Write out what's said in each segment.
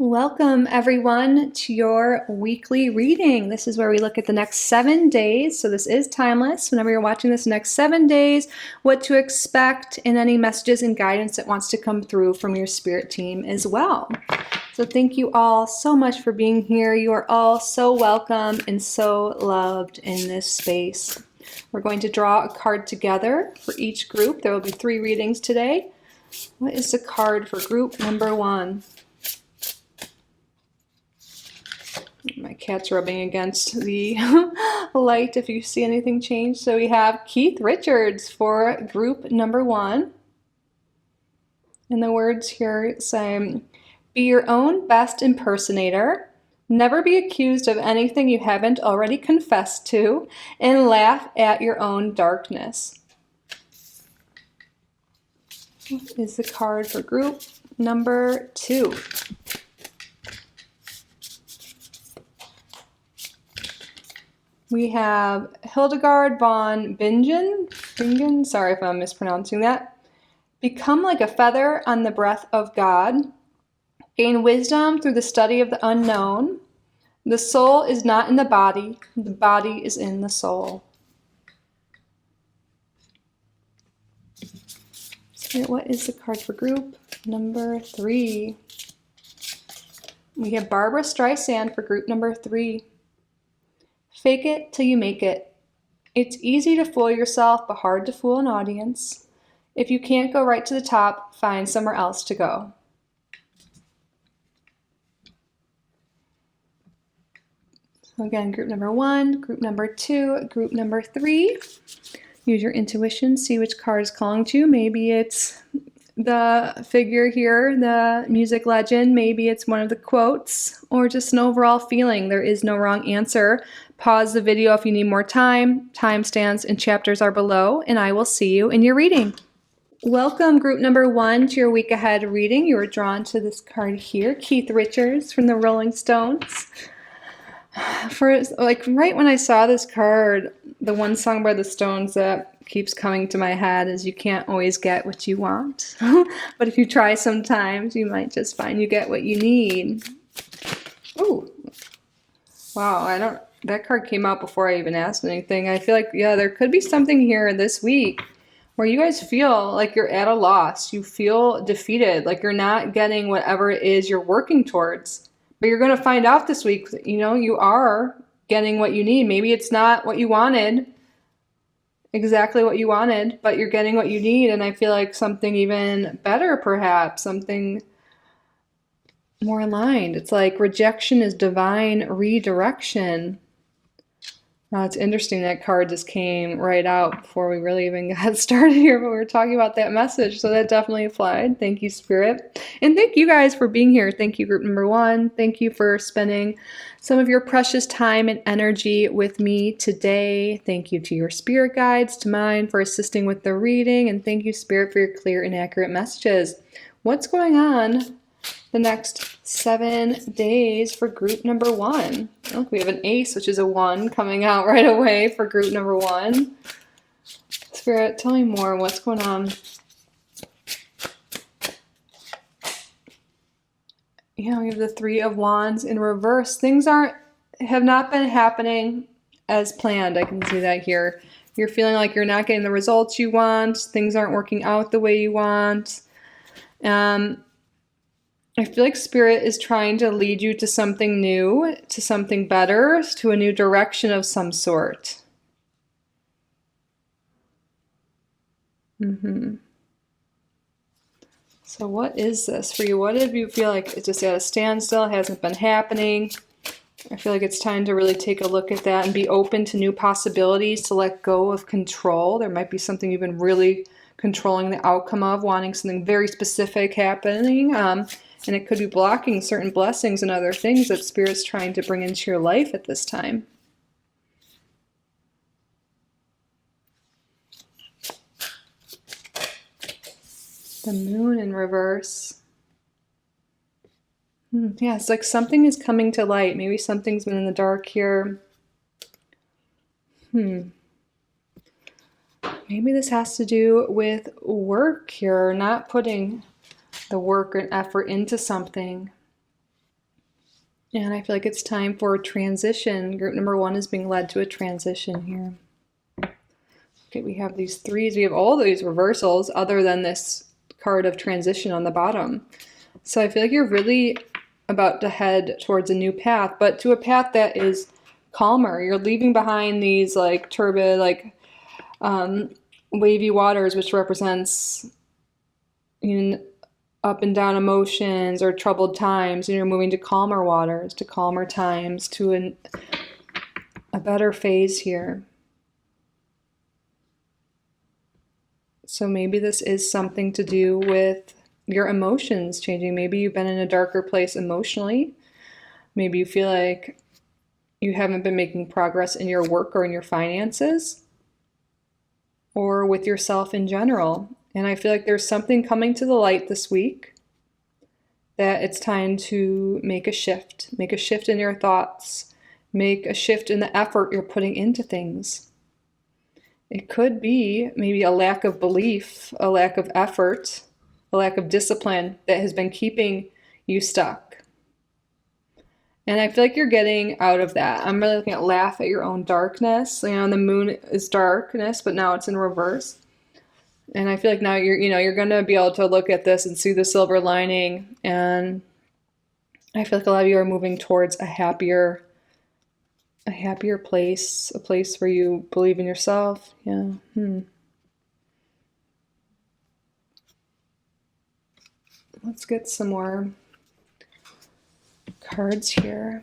Welcome everyone to your weekly reading. This is where we look at the next 7 days. So this is timeless. Whenever you're watching this next 7 days, what to expect and any messages and guidance that wants to come through from your spirit team as well. So thank you all so much for being here. You are all so welcome and so loved in this space. We're going to draw a card together for each group. There will be 3 readings today. What is the card for group number 1? My cat's rubbing against the light if you see anything change. So we have Keith Richards for group number 1. And the words here say, be your own best impersonator, never be accused of anything you haven't already confessed to, and laugh at your own darkness. What is the card for group number 2? We have Hildegard von Bingen, sorry if I'm mispronouncing that. Become like a feather on the breath of God. Gain wisdom through the study of the unknown. The soul is not in the body is in the soul. So what is the card for group number 3? We have Barbara Streisand for group number 3. Fake it till you make it. It's easy to fool yourself, but hard to fool an audience. If you can't go right to the top, find somewhere else to go. So again, group number 1, group number 2, group number 3. Use your intuition, see which card is calling to you. Maybe it's the figure here, the music legend. Maybe it's one of the quotes, or just an overall feeling. There is no wrong answer. Pause the video if you need more time. Timestamps and chapters are below, and I will see you in your reading. Welcome, group number 1, to your week ahead reading. You were drawn to this card here, Keith Richards from the Rolling Stones. For right when I saw this card, the one song by the Stones that keeps coming to my head is "You can't always get what you want, but if you try sometimes, you might just find you get what you need." Oh, wow! That card came out before I even asked anything. I feel like, yeah, there could be something here this week where you guys feel like you're at a loss. You feel defeated, like you're not getting whatever it is you're working towards. But you're going to find out this week, you are getting what you need. Maybe it's not what you wanted, exactly what you wanted, but you're getting what you need. And I feel like something even better, perhaps, something more aligned. It's like rejection is divine redirection. It's interesting that card just came right out before we really even got started here, but we were talking about that message, so that definitely applied. Thank you, Spirit. And thank you guys for being here. Thank you, group number 1. Thank you for spending some of your precious time and energy with me today. Thank you to your spirit guides, to mine for assisting with the reading, and thank you, Spirit, for your clear and accurate messages. What's going on the next 7 days for group number 1? Look, we have an ace, which is a 1, coming out right away for group number 1. Spirit, tell me more. What's going on? Yeah, we have the 3 of Wands in reverse. Things have not been happening as planned. I can see that here. You're feeling like you're not getting the results you want. Things aren't working out the way you want. I feel like Spirit is trying to lead you to something new, to something better, to a new direction of some sort. So what is this for you? What if you feel like it's just at a standstill, hasn't been happening? I feel like it's time to really take a look at that and be open to new possibilities, to let go of control. There might be something you've been really controlling the outcome of, wanting something very specific happening. And it could be blocking certain blessings and other things that Spirit's trying to bring into your life at this time. The Moon in reverse. Yeah, it's like something is coming to light. Maybe something's been in the dark here. Maybe this has to do with work here, not putting the work and effort into something. And I feel like it's time for a transition. Group number 1 is being led to a transition here. Okay, we have these threes. We have all these reversals other than this card of transition on the bottom. So I feel like you're really about to head towards a new path, but to a path that is calmer. You're leaving behind these like turbid, like wavy waters, which represents up and down emotions or troubled times, and you're moving to calmer waters, to calmer times, to a better phase here. So maybe this is something to do with your emotions changing. Maybe you've been in a darker place emotionally. Maybe you feel like you haven't been making progress in your work or in your finances or with yourself in general. And I feel like there's something coming to the light this week that it's time to make a shift in your thoughts, make a shift in the effort you're putting into things. It could be maybe a lack of belief, a lack of effort, a lack of discipline that has been keeping you stuck. And I feel like you're getting out of that. I'm really looking at laugh at your own darkness. You know, the moon is darkness, but now it's in reverse. And I feel like now you're going to be able to look at this and see the silver lining. And I feel like a lot of you are moving towards a happier place, a place where you believe in yourself. Yeah. Let's get some more cards here.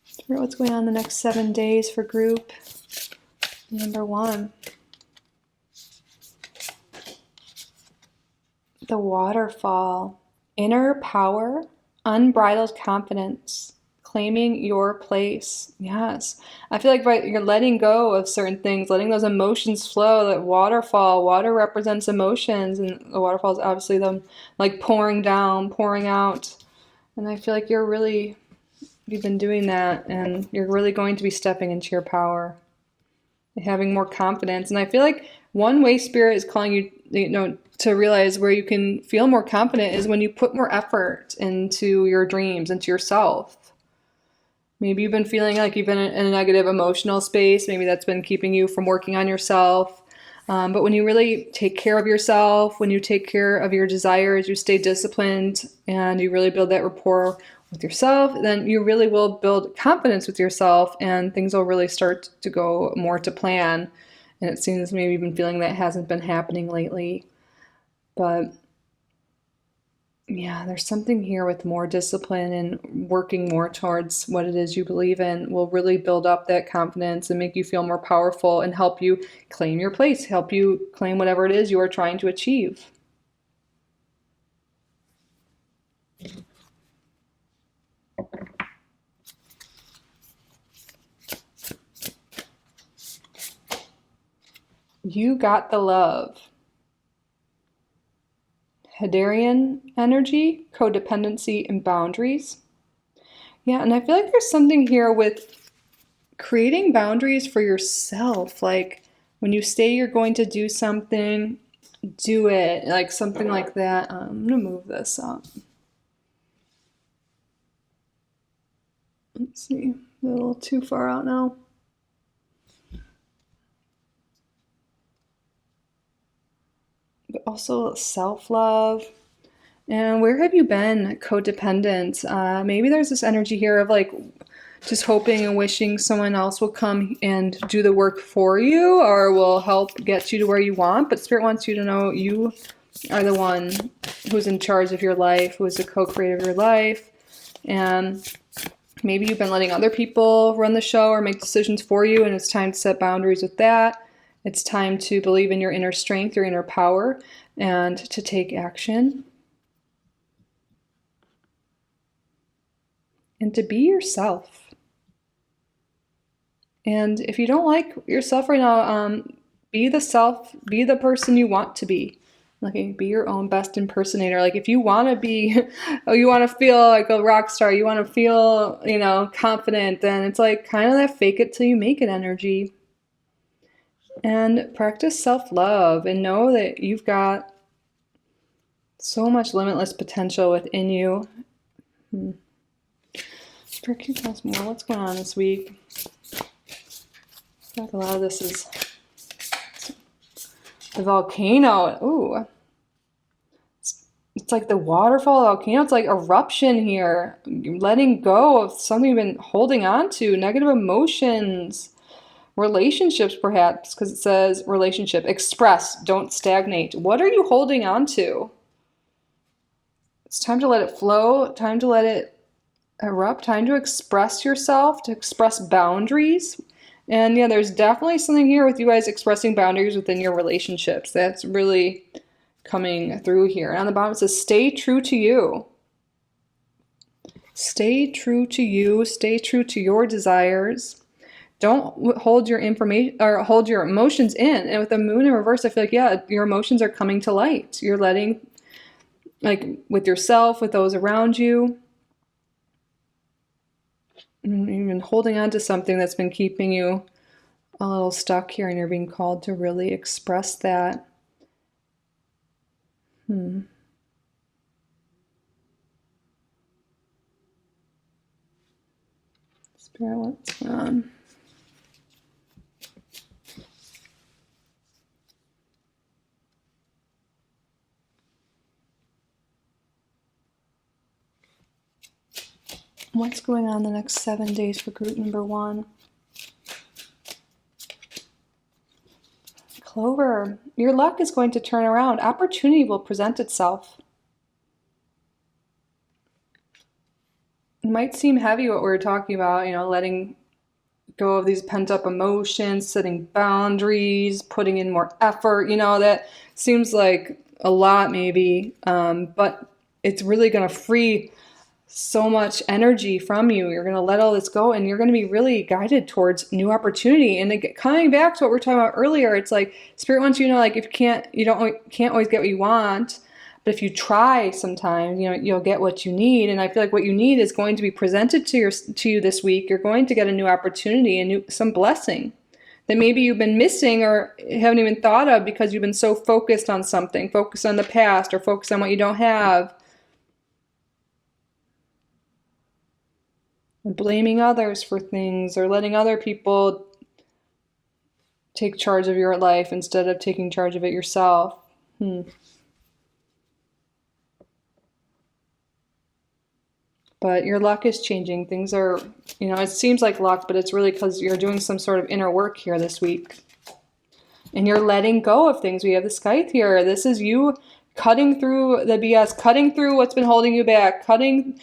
Figure out what's going on the next 7 days for group number 1. The waterfall. Inner power, unbridled confidence. Claiming your place. Yes. I feel like you're letting go of certain things, letting those emotions flow. That waterfall, water represents emotions, and the waterfall is obviously them like pouring down, pouring out. And I feel like you've been doing that, and you're really going to be stepping into your power, having more confidence. And I feel like one way Spirit is calling you, to realize where you can feel more confident is when you put more effort into your dreams, into yourself. Maybe you've been feeling like you've been in a negative emotional space. Maybe that's been keeping you from working on yourself. But when you really take care of yourself, when you take care of your desires, you stay disciplined, and you really build that rapport with yourself, then you really will build confidence with yourself, and things will really start to go more to plan. And it seems maybe you've been feeling that hasn't been happening lately. But yeah, there's something here with more discipline and working more towards what it is you believe in will really build up that confidence and make you feel more powerful and help you claim your place, help you claim whatever it is you are trying to achieve. You got the love. Hadarian energy, codependency, and boundaries. Yeah, and I feel like there's something here with creating boundaries for yourself. Like when you say you're going to do something, do it. Like something like that. I'm going to move this up. Let's see, a little too far out now. But also self-love. And where have you been codependent? Maybe there's this energy here of like just hoping and wishing someone else will come and do the work for you or will help get you to where you want. But Spirit wants you to know you are the one who's in charge of your life, who is the co-creator of your life. And maybe you've been letting other people run the show or make decisions for you, and it's time to set boundaries with that. It's time to believe in your inner strength, your inner power, and to take action. And to be yourself. And if you don't like yourself right now, be the person you want to be. Like, be your own best impersonator. Like, if you want to be, you want to feel like a rock star, you want to feel, confident, then it's like kind of that fake it till you make it energy. And practice self-love and know that you've got so much limitless potential within you. Spirit, can you tell us more? What's going on this week? I feel like a lot of this is the volcano. Ooh. It's like the waterfall volcano. It's like eruption here. You're letting go of something you've been holding on to. Negative emotions. Relationships, perhaps, because it says relationship. Express. Don't stagnate. What are you holding on to? It's time to let it flow. Time to let it erupt. Time to express yourself. To express boundaries. And yeah, there's definitely something here with you guys expressing boundaries within your relationships. That's really coming through here. And on the bottom it says, stay true to you. Stay true to you. Stay true to your desires. Don't hold your information or hold your emotions in. And with the moon in reverse, I feel like, yeah, your emotions are coming to light. You're letting, like, with yourself, with those around you. You've been holding on to something that's been keeping you a little stuck here, and you're being called to really express that. Spirit, what's going on? What's going on the next 7 days for group number 1? Clover, your luck is going to turn around. Opportunity will present itself. It might seem heavy what we're talking about, letting go of these pent-up emotions, setting boundaries, putting in more effort. That seems like a lot maybe, but it's really going to free so much energy from you. You're going to let all this go, and you're going to be really guided towards new opportunity. And coming back to what we were talking about earlier, it's like Spirit wants you to know, like, if you can't always get what you want, but if you try sometimes, you'll get what you need. And I feel like what you need is going to be presented to you this week. You're going to get a new opportunity and some blessing that maybe you've been missing or haven't even thought of because you've been so focused on something, focused on the past or focused on what you don't have. Blaming others for things or letting other people take charge of your life instead of taking charge of it yourself. But your luck is changing. Things are, it seems like luck, but it's really because you're doing some sort of inner work here this week. And you're letting go of things. We have the scythe here. This is you cutting through the BS, cutting through what's been holding you back, cutting,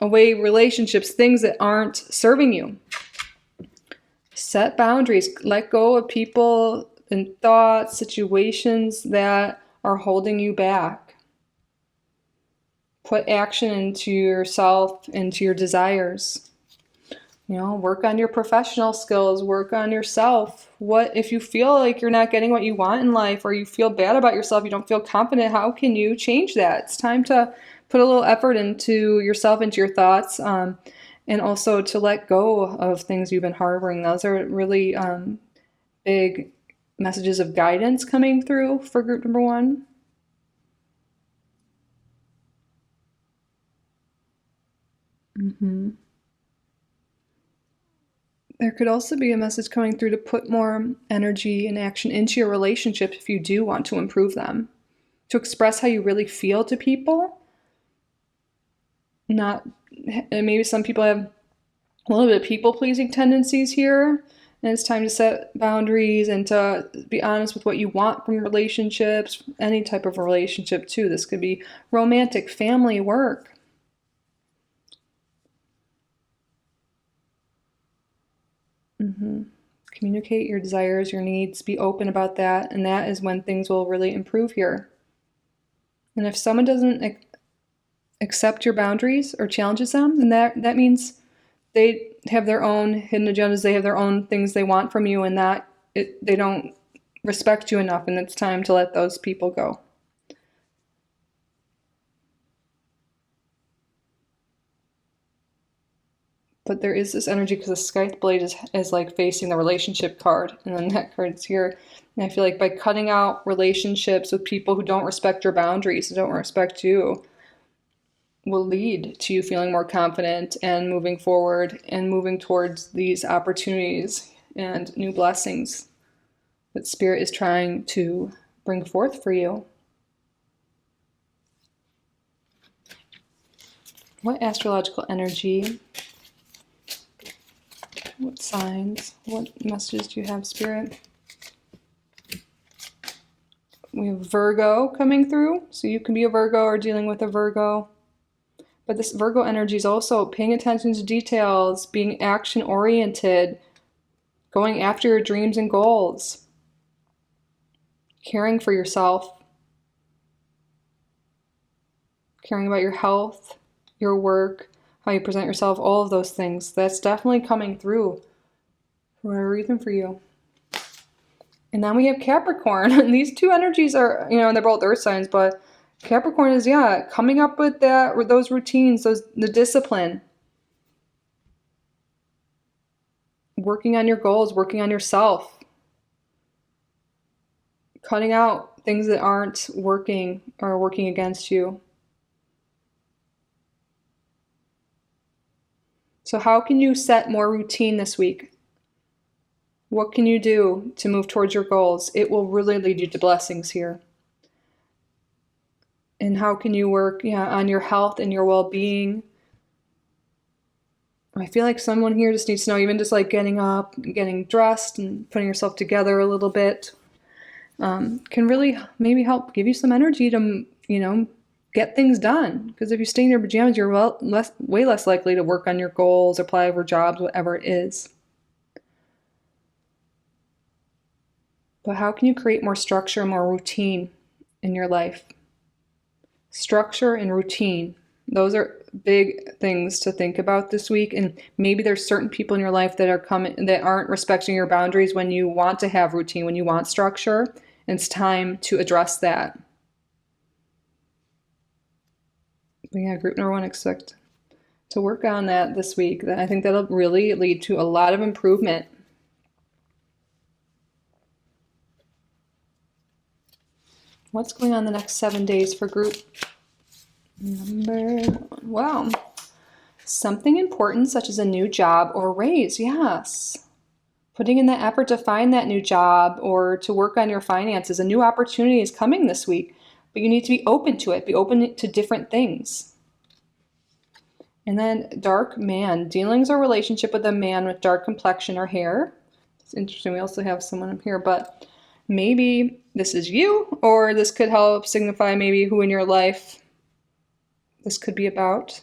away relationships, things that aren't serving you. Set boundaries. Let go of people and thoughts, situations that are holding you back. Put action into yourself, into your desires. Work on your professional skills, work on yourself. What if you feel like you're not getting what you want in life or you feel bad about yourself, you don't feel confident, how can you change that? It's time to put a little effort into yourself, into your thoughts, and also to let go of things you've been harboring. Those are really big messages of guidance coming through for group number 1. There could also be a message coming through to put more energy and action into your relationships if you do want to improve them. To express how you really feel to people. And maybe some people have a little bit of people-pleasing tendencies here. And it's time to set boundaries and to be honest with what you want from relationships. Any type of relationship too. This could be romantic, family, work. Communicate your desires, your needs, be open about that, and that is when things will really improve here. And if someone doesn't accept your boundaries or challenges them, then that means they have their own hidden agendas, they have their own things they want from you, and they don't respect you enough, and it's time to let those people go. But there is this energy because the scythe blade is like facing the relationship card, and then that card's here. And I feel like by cutting out relationships with people who don't respect your boundaries, who don't respect you, will lead to you feeling more confident and moving forward and moving towards these opportunities and new blessings that Spirit is trying to bring forth for you. What astrological energy, what signs, what messages do you have, Spirit? We have Virgo coming through, so you can be a Virgo or dealing with a Virgo. But this Virgo energy is also paying attention to details, being action-oriented, going after your dreams and goals, caring for yourself, caring about your health, your work, how you present yourself, all of those things. That's definitely coming through for whatever reason for you. And then we have Capricorn. And these two energies are, they're both earth signs, but Capricorn is, coming up with those routines, the discipline. Working on your goals, working on yourself. Cutting out things that aren't working or working against you. So how can you set more routine this week? What can you do to move towards your goals? It will really lead you to blessings here. And how can you work on your health and your well-being? I feel like someone here just needs to know, even just like getting up, getting dressed, and putting yourself together a little bit can really maybe help give you some energy to, get things done. Because if you stay in your pajamas, you're way less likely to work on your goals, apply for jobs, whatever it is. But how can you create more structure and more routine in your life? Structure and routine. Those are big things to think about this week. And maybe there's certain people in your life that aren't respecting your boundaries when you want to have routine, when you want structure. And it's time to address that. But group number 1, expect to work on that this week. I think that'll really lead to a lot of improvement. What's going on the next 7 days for group number 1? Wow. Something important such as a new job or raise. Yes. Putting in the effort to find that new job or to work on your finances. A new opportunity is coming this week, but you need to be open to it. Be open to different things. And then dark man. Dealings or relationship with a man with dark complexion or hair. It's interesting. We also have someone up here, but maybe this is you, or this could help signify maybe who in your life this could be about.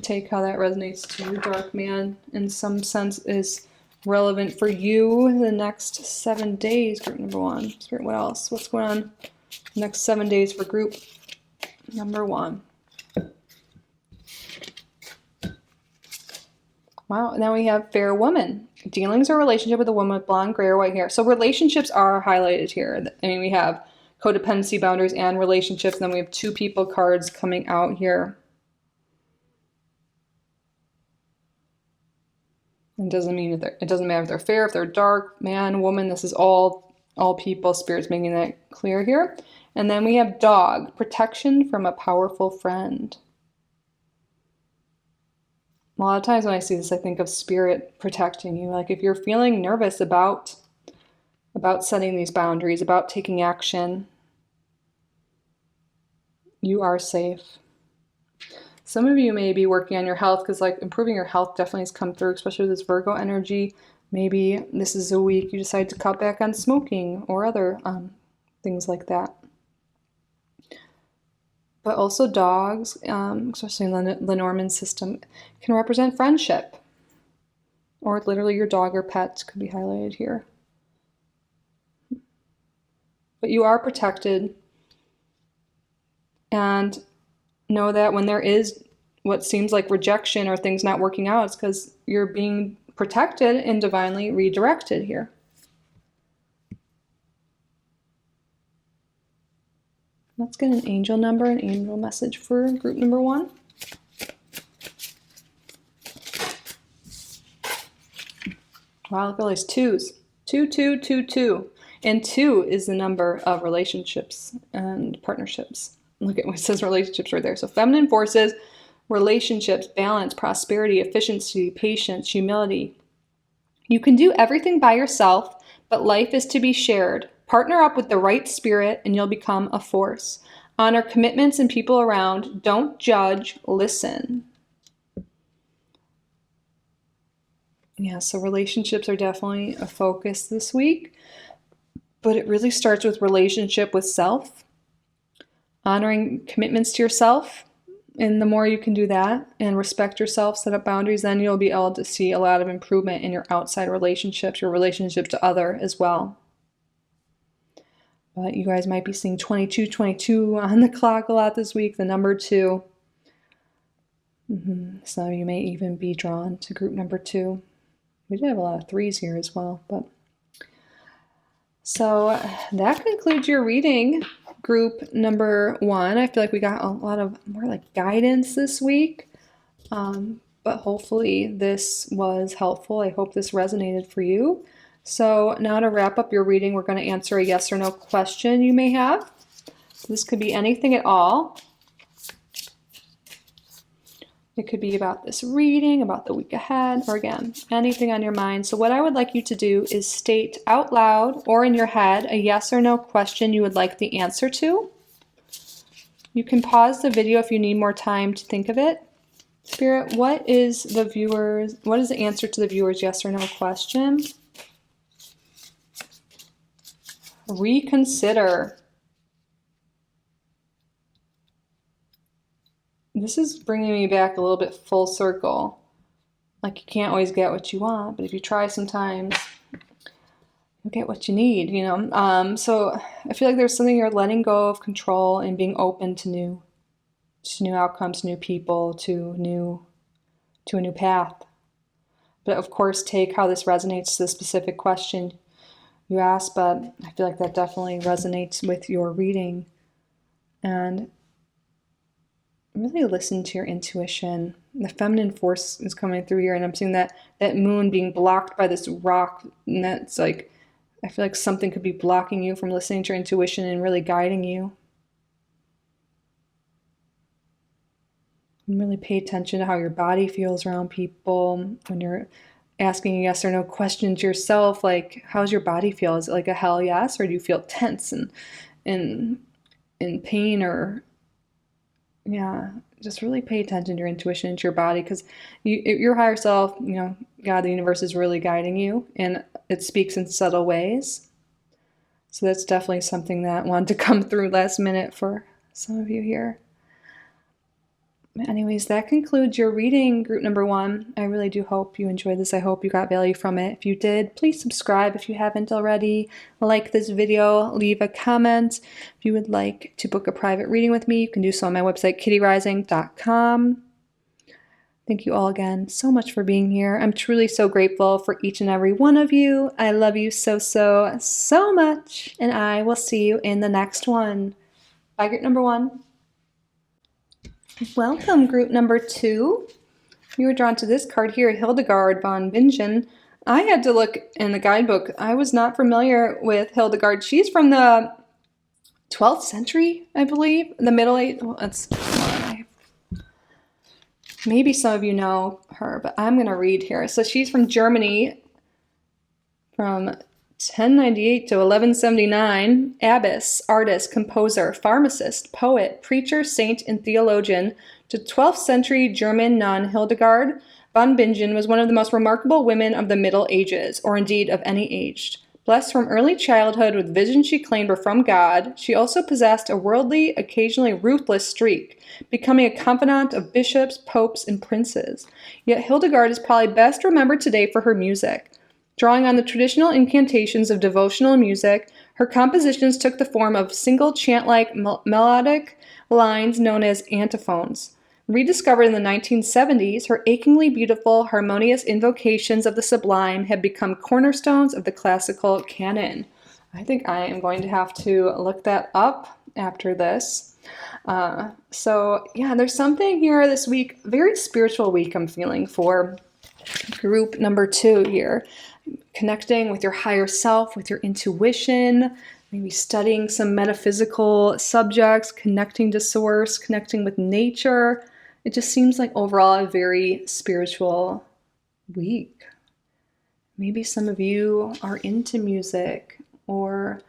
Take how that resonates to you. Dark man, in some sense, is relevant for you the next 7 days. Group number 1. Spirit, what else? What's going on the next 7 days for group number 1? Wow, now we have fair woman. Dealings or relationship with a woman with blonde, gray, or white hair. So relationships are highlighted here. We have codependency, boundaries, and relationships. And then we have 2 people cards coming out here. It doesn't matter if they're fair, if they're dark, man, woman. This is all people. Spirit's making that clear here. And then we have dog, protection from a powerful friend. A lot of times when I see this, I think of Spirit protecting you. Like if you're feeling nervous about setting these boundaries, about taking action, you are safe. Some of you may be working on your health because like improving your health definitely has come through, especially with this Virgo energy. Maybe this is a week you decide to cut back on smoking or other things like that. But also dogs, especially in the Norman system, can represent friendship. Or literally your dog or pet could be highlighted here. But you are protected. And know that when there is what seems like rejection or things not working out, it's because you're being protected and divinely redirected here. Let's get an angel number, an angel message for group number 1. Wow, look at all these 2s. 2, 2, 2, 2. And 2 is the number of relationships and partnerships. Look at what it says relationships right there. So feminine forces, relationships, balance, prosperity, efficiency, patience, humility. You can do everything by yourself, but life is to be shared. Partner up with the right spirit and you'll become a force. Honor commitments and people around. Don't judge, listen. Yeah, so relationships are definitely a focus this week, but it really starts with relationship with self, honoring commitments to yourself. And the more you can do that and respect yourself, set up boundaries, then you'll be able to see a lot of improvement in your outside relationships, your relationship to other as well. But you guys might be seeing 22 on the clock a lot this week, the number 2. Some of you may even be drawn to group number 2. We did have a lot of 3s here as well. So that concludes your reading, group number 1. I feel like we got a lot of more like guidance this week, but hopefully this was helpful. I hope this resonated for you. So now to wrap up your reading, we're going to answer a yes or no question you may have. So this could be anything at all. It could be about this reading, about the week ahead, or again, anything on your mind. So what I would like you to do is state out loud or in your head a yes or no question you would like the answer to. You can pause the video if you need more time to think of it. Spirit, what is the answer to the viewer's yes or no question? Reconsider. This is bringing me back a little bit full circle. Like, you can't always get what you want, but if you try sometimes, you'll get what you need, you know? So I feel like there's something you're letting go of control and being open to new outcomes, new people, to a new path. But of course, take how this resonates to the specific question you asked, but I feel like that definitely resonates with your reading. And really listen to your intuition. The feminine force is coming through here, and I'm seeing that moon being blocked by this rock, and that's like, I feel like something could be blocking you from listening to your intuition and really guiding you. And really pay attention to how your body feels around people when you're asking yes or no questions yourself. Like, how's your body feel? Is it like a hell yes, or do you feel tense and in pain? Or yeah, just really pay attention to your intuition and to your body, because your higher self, you know, God, the universe is really guiding you, and it speaks in subtle ways. So that's definitely something that wanted to come through last minute for some of you here. Anyways, that concludes your reading, group number 1. I really do hope you enjoyed this. I hope you got value from it. If you did, please subscribe if you haven't already. Like this video, leave a comment. If you would like to book a private reading with me, you can do so on my website, kittyoutsidethebox.com. Thank you all again so much for being here. I'm truly so grateful for each and every one of you. I love you so much, and I will see you in the next one. Bye, group number 1. Welcome, group number 2. You were drawn to this card here, Hildegard von Bingen. I had to look in the guidebook. I was not familiar with Hildegard. She's from the 12th century, I believe. The Middle Age. Well, maybe some of you know her, but I'm going to read here. So she's from Germany, from 1098 to 1179, abbess, artist, composer, pharmacist, poet, preacher, saint, and theologian. To 12th century German nun Hildegard von Bingen was one of the most remarkable women of the Middle Ages, or indeed of any age. Blessed from early childhood with visions she claimed were from God, she also possessed a worldly, occasionally ruthless streak, becoming a confidant of bishops, popes, and princes. Yet Hildegard is probably best remembered today for her music. Drawing on the traditional incantations of devotional music, her compositions took the form of single chant-like melodic lines known as antiphons. Rediscovered in the 1970s, her achingly beautiful, harmonious invocations of the sublime have become cornerstones of the classical canon. I think I am going to have to look that up after this. So yeah, there's something here this week, very spiritual week I'm feeling for group number 2 here. Connecting with your higher self, with your intuition, maybe studying some metaphysical subjects, connecting to source, connecting with nature. It just seems like overall a very spiritual week. Maybe some of you are into music, or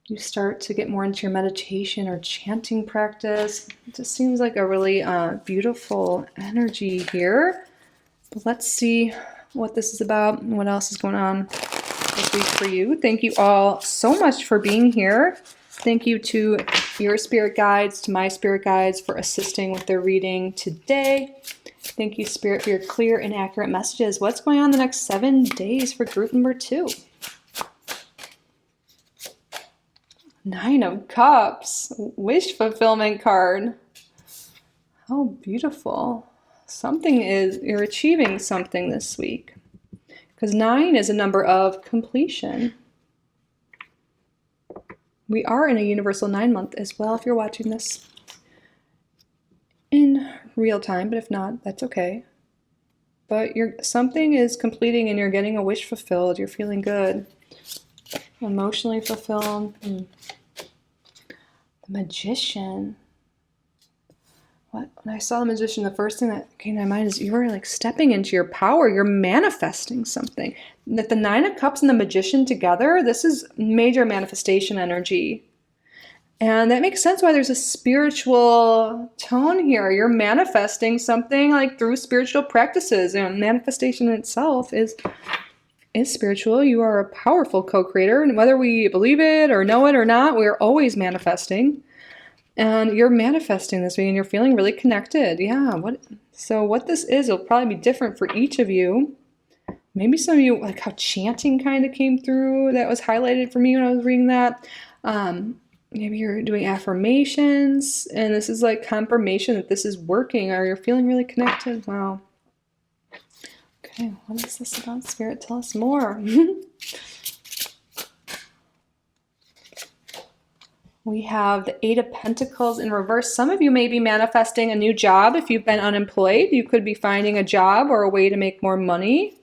you start to get more into your meditation or chanting practice. It just seems like a really beautiful energy here. But let's see what this is about and what else is going on this week for you. Thank you all so much for being here. Thank you to your spirit guides, to my spirit guides for assisting with their reading today. Thank you, Spirit, for your clear and accurate messages. What's going on the next 7 days for group number 2? 9 of Cups, wish fulfillment card. How beautiful. You're achieving something this week. Because 9 is a number of completion. We are in a universal 9 month as well if you're watching this in real time, but if not, that's okay. But something is completing and you're getting a wish fulfilled. You're feeling good. Emotionally fulfilled. The Magician. When I saw the Magician, the first thing that came to my mind is you were like stepping into your power. You're manifesting something. That the 9 of Cups and the Magician together, this is major manifestation energy. And that makes sense why there's a spiritual tone here. You're manifesting something like through spiritual practices. And manifestation in itself is spiritual. You are a powerful co-creator. And whether we believe it or know it or not, we're always manifesting. And you're manifesting this way and you're feeling really connected. Yeah. So what this is, it'll probably be different for each of you. Maybe some of you, like how chanting kind of came through. That was highlighted for me when I was reading that. Maybe you're doing affirmations and this is like confirmation that this is working, or you're feeling really connected. Wow. Okay, what is this about, Spirit? Tell us more. We have the 8 of Pentacles in reverse. Some of you may be manifesting a new job. If you've been unemployed, you could be finding a job or a way to make more money.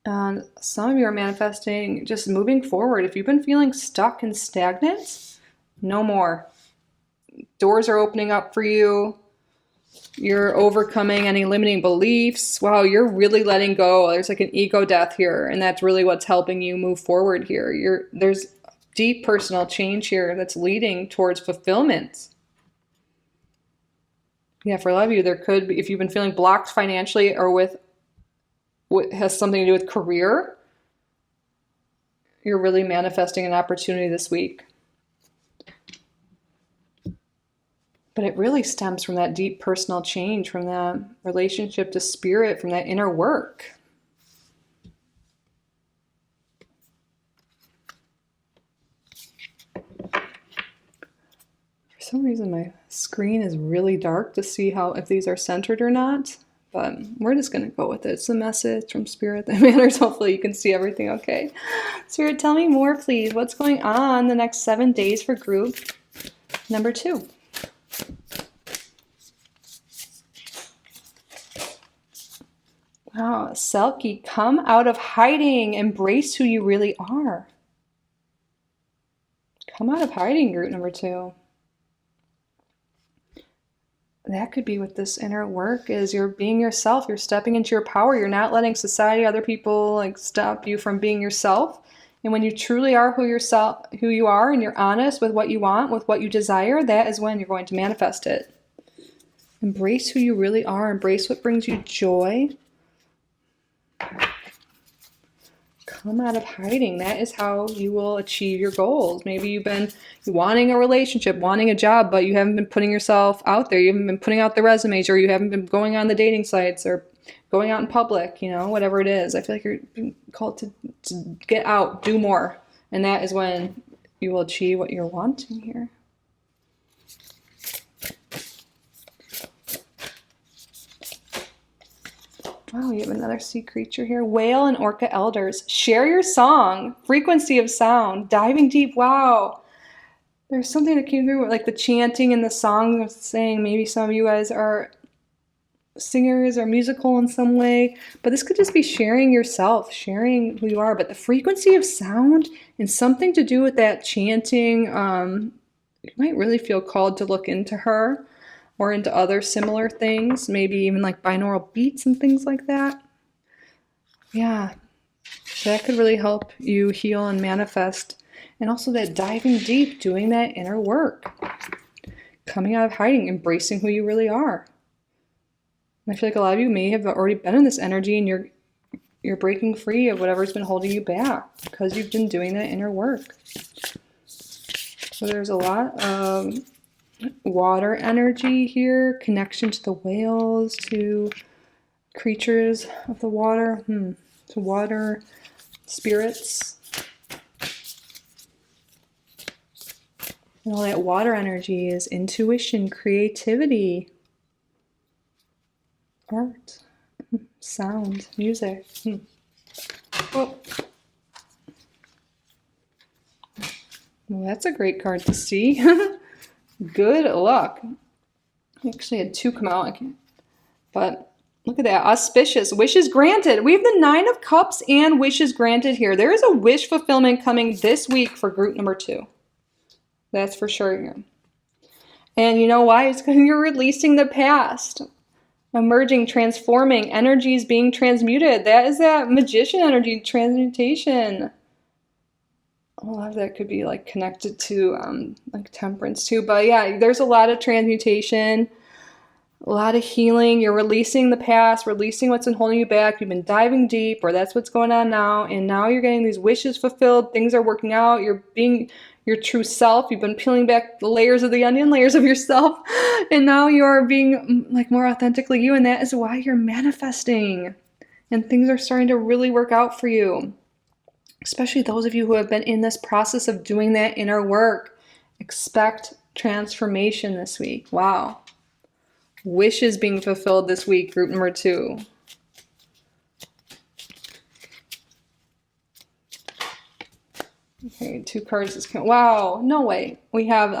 And some of you are manifesting just moving forward. If you've been feeling stuck and stagnant, no more. Doors are opening up for you. You're overcoming any limiting beliefs. Wow, you're really letting go. There's like an ego death here, and that's really what's helping you move forward here. There's deep personal change here that's leading towards fulfillment. Yeah, for a lot of you, there could be, if you've been feeling blocked financially or with what has something to do with career, you're really manifesting an opportunity this week. But it really stems from that deep personal change, from that relationship to spirit, from that inner work. For some reason, my screen is really dark to see if these are centered or not. But we're just going to go with it. It's a message from Spirit that matters. Hopefully you can see everything okay. Spirit, tell me more, please. What's going on the next 7 days for group number 2? Wow, Selkie, come out of hiding. Embrace who you really are. Come out of hiding, group number 2. That could be what this inner work is. You're being yourself. You're stepping into your power. You're not letting society, other people like stop you from being yourself. And when you truly are who you are, and you're honest with what you want, with what you desire, that is when you're going to manifest it. Embrace who you really are. Embrace what brings you joy. Come out of hiding. That is how you will achieve your goals. Maybe you've been wanting a relationship, wanting a job, but you haven't been putting yourself out there. You haven't been putting out the resumes, or you haven't been going on the dating sites or going out in public, whatever it is. I feel like you're being called to get out, do more. And that is when you will achieve what you're wanting here. Wow, we have another sea creature here. Whale and orca elders. Share your song. Frequency of sound. Diving deep. Wow. There's something that came through, like the chanting and the song of saying maybe some of you guys are singers or musical in some way, but this could just be sharing yourself, sharing who you are. But the frequency of sound and something to do with that chanting, you might really feel called to look into her or into other similar things, maybe even like binaural beats and things like that. Yeah, that could really help you heal and manifest. And also that diving deep, doing that inner work, coming out of hiding, embracing who you really are. And I feel like a lot of you may have already been in this energy and you're breaking free of whatever's been holding you back because you've been doing that inner work. So there's a lot of water energy here, connection to the whales, to creatures of the water, to water spirits. And all that water energy is intuition, creativity, art, sound, music. Oh. Well, that's a great card to see. Good luck. I actually had two come out, but look at that. Auspicious. Wishes granted. We have the 9 of Cups and wishes granted here. There is a wish fulfillment coming this week for group number 2. That's for sure here. And you know why? It's because you're releasing the past. Emerging, transforming, energies being transmuted. That is that magician energy, transmutation. A lot of that could be like connected to like temperance too. But yeah, there's a lot of transmutation, a lot of healing. You're releasing the past, releasing what's been holding you back. You've been diving deep, or that's what's going on now. And now you're getting these wishes fulfilled. Things are working out. You're being your true self. You've been peeling back the layers of the onion, layers of yourself. And now you're being like more authentically you. And that is why you're manifesting. And things are starting to really work out for you. Especially those of you who have been in this process of doing that inner work. Expect transformation this week. Wow. Wishes being fulfilled this week, group number 2. Okay, 2 cards just came. Wow, no way. We have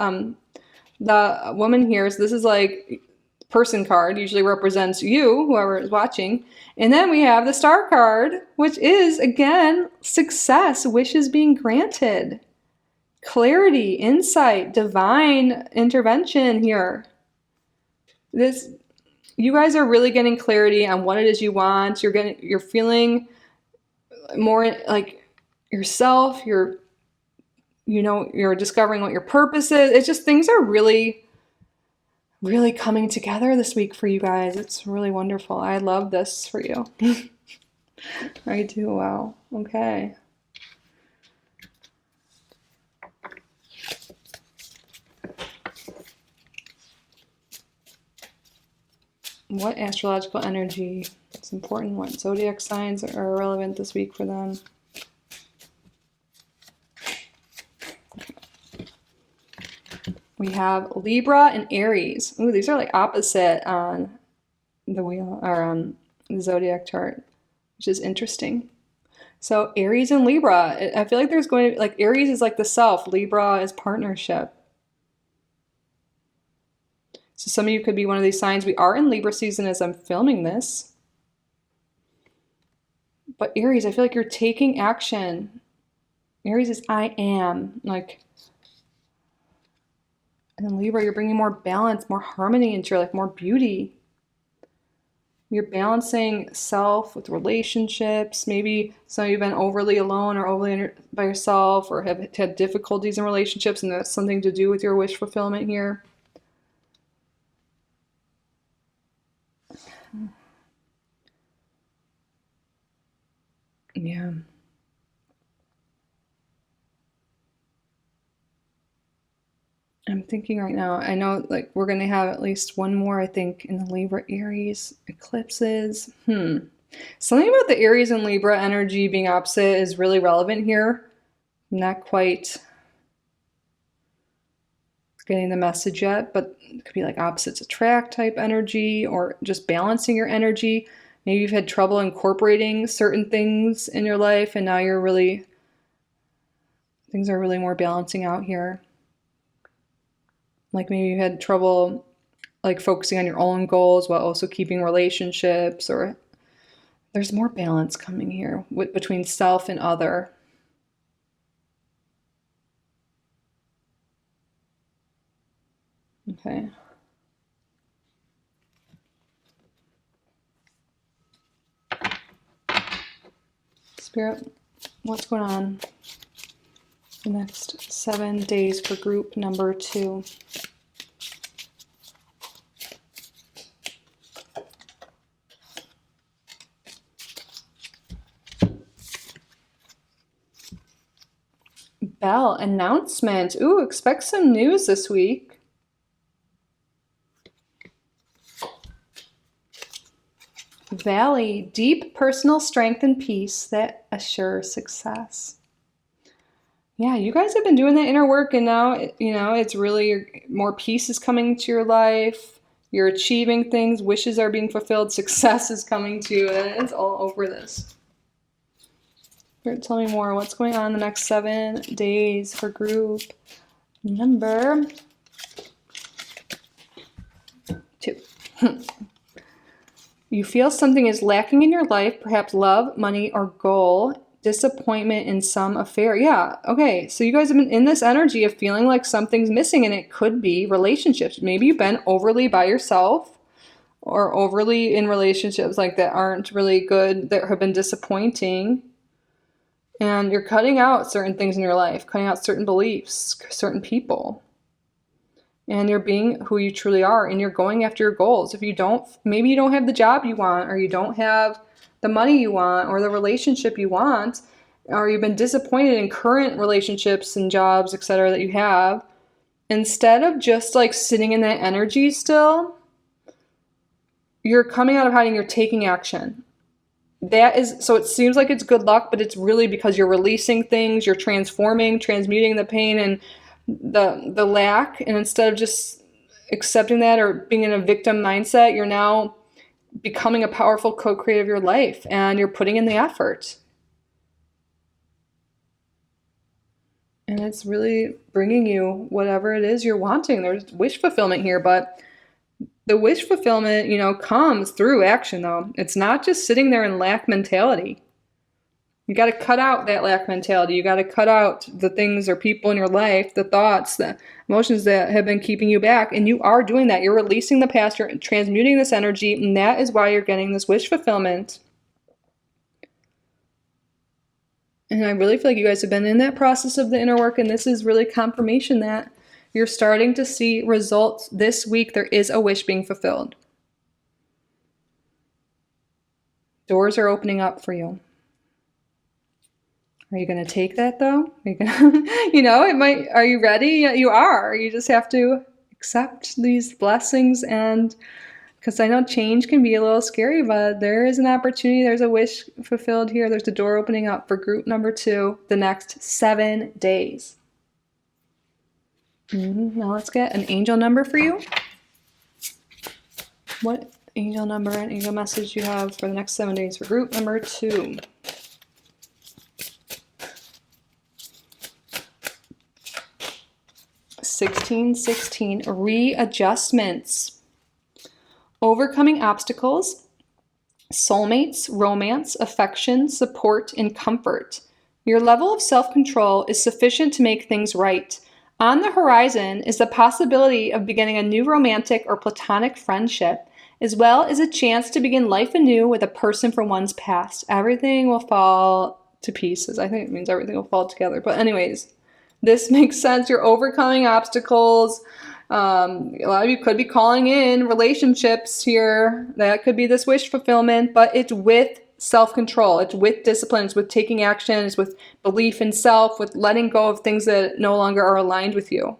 the woman here. So this is like person card, usually represents you, whoever is watching. And then we have the star card, which is, again, success, wishes being granted. Clarity, insight, divine intervention here. You guys are really getting clarity on what it is you want. You're feeling more like yourself. You're discovering what your purpose is. It's just things are really, really coming together this week for you guys. It's really wonderful. I love this for you. I do. Wow. Okay. What astrological energy is important? What zodiac signs are relevant this week for them? We have Libra and Aries. Ooh, these are like opposite on the wheel or on the zodiac chart, which is interesting. So Aries and Libra, I feel like there's going to be like Aries is like the self, Libra is partnership. So some of you could be one of these signs. We are in Libra season as I'm filming this. But Aries, I feel like you're taking action. Aries is I am. Like, and then Libra, you're bringing more balance, more harmony into your life, more beauty. You're balancing self with relationships. Maybe some of you have been overly alone or overly by yourself or have had difficulties in relationships, and that's something to do with your wish fulfillment here. Yeah. I'm thinking right now, I know like we're going to have at least one more, I think, in the Libra Aries eclipses. Something about the Aries and Libra energy being opposite is really relevant here. I'm not quite getting the message yet, but it could be like opposites attract type energy or just balancing your energy. Maybe you've had trouble incorporating certain things in your life and now things are really more balancing out here. Like maybe you had trouble like focusing on your own goals while also keeping relationships, or there's more balance coming here between self and other. Okay. Spirit, what's going on the next 7 days for group number 2? Bell, announcement. Ooh, expect some news this week. Valley, deep personal strength and peace that assure success. Yeah, you guys have been doing that inner work, and now, it's really more peace is coming to your life. You're achieving things, wishes are being fulfilled, success is coming to you, and it's all over this. Tell me more. What's going on the next 7 days for group number 2? You feel something is lacking in your life, perhaps love, money, or goal. Disappointment in some affair. Yeah, okay. So you guys have been in this energy of feeling like something's missing, and it could be relationships. Maybe you've been overly by yourself or overly in relationships like that aren't really good, that have been disappointing. And you're cutting out certain things in your life, cutting out certain beliefs, certain people. And you're being who you truly are, and you're going after your goals. If you don't, maybe you don't have the job you want, or you don't have the money you want, or the relationship you want, or you've been disappointed in current relationships and jobs, etc. that you have. Instead of just like sitting in that energy still, you're coming out of hiding, you're taking action. That is, so it seems like it's good luck, but it's really because you're releasing things, you're transforming, transmuting the pain and the lack, and instead of just accepting that or being in a victim mindset, you're now becoming a powerful co-creator of your life, and you're putting in the effort. And it's really bringing you whatever it is you're wanting. There's wish fulfillment here, but the wish fulfillment, comes through action, though. It's not just sitting there in lack mentality. You got to cut out that lack mentality. You got to cut out the things or people in your life, the thoughts, the emotions that have been keeping you back. And you are doing that. You're releasing the past. You're transmuting this energy. And that is why you're getting this wish fulfillment. And I really feel like you guys have been in that process of the inner work. And this is really confirmation that you're starting to see results this week. There is a wish being fulfilled. Doors are opening up for you. Are you going to take that, though? Are you gonna, are you ready? You are. You just have to accept these blessings, and because I know change can be a little scary, but there is an opportunity. There's a wish fulfilled here. There's a door opening up for group number 2 the next 7 days. Now let's get an angel number for you. What angel number and angel message you have for the next 7 days for group number 2? (1616) Readjustments. Overcoming obstacles, soulmates, romance, affection, support, and comfort. Your level of self-control is sufficient to make things right. On the horizon is the possibility of beginning a new romantic or platonic friendship, as well as a chance to begin life anew with a person from one's past. Everything will fall to pieces. I think it means everything will fall together. But anyways, this makes sense. You're overcoming obstacles. A lot of you could be calling in relationships here. That could be this wish fulfillment, but it's with self-control. It's with discipline. It's with taking action. It's with belief in self, with letting go of things that no longer are aligned with you.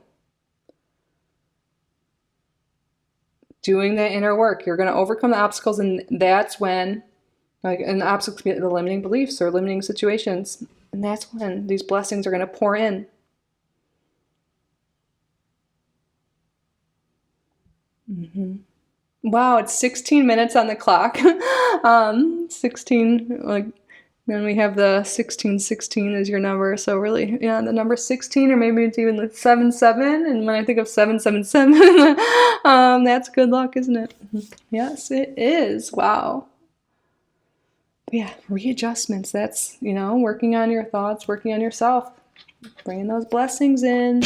Doing the inner work. You're going to overcome the obstacles, and that's when, and the obstacles can be the limiting beliefs or limiting situations, and that's when these blessings are going to pour in. Wow, it's 16 minutes on the clock. 16, Then we have the 1616 as your number. So really, yeah, the number 16, or maybe it's even the 77. And when I think of 777, that's good luck, isn't it? Yes, it is. Wow. But yeah, readjustments. That's, working on your thoughts, working on yourself, bringing those blessings in.